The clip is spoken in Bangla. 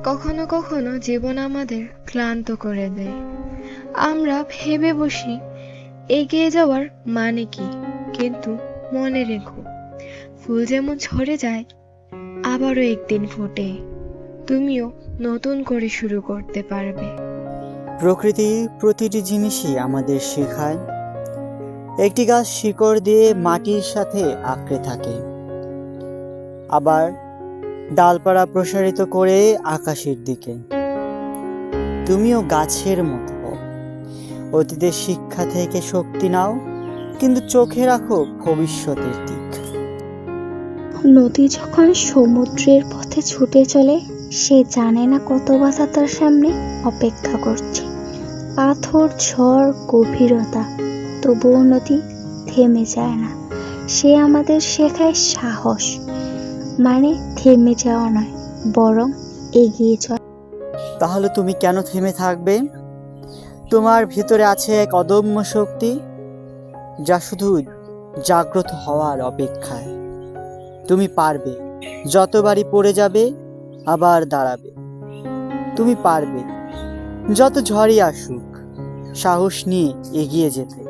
কখনো কখনো জীবন আমাদের ক্লান্ত করে দেয়। আমরা ভেবে বসি এগিয়ে যাওয়ার মানে কি, কিন্তু মনে রেখো, ফুল যেমন ঝরে যায় আবারও একদিন ফোটে, তুমিও নতুন করে শুরু করতে পারবে। প্রকৃতির প্রতিটি জিনিসই আমাদের শেখায়। একটি গাছ শিকড় দিয়ে মাটির সাথে আঁকড়ে থাকে, আবার ডালপালা প্রসারিত করে আকাশের দিকে। তুমিও গাছের মতো হও। অতীতের শিক্ষা থেকে শক্তি নাও, কিন্তু চোখে রাখো ভবিষ্যতের দিক। নদী যখন সমুদ্রের পথে ছুটে চলে, সে জানে না কত বাধা তার সামনে অপেক্ষা করছে। পাথর, ঝড়, গভীরতা, তবুও নদী থেমে যায় না। সে আমাদের শেখায় সাহস, মানে থেমে যাওয়া নয়, বরং এগিয়ে চলা। তাহলে তুমি কেন থেমে থাকবে? তোমার ভিতরে আছে এক অদম্য শক্তি, যা শুধু জাগ্রত হওয়ার অপেক্ষায়। তুমি পারবে। যতবারই পড়ে যাবে আবার দাঁড়াবে। তুমি পারবে। যত ঝড়ই আসুক, সাহস নিয়ে এগিয়ে যেতে।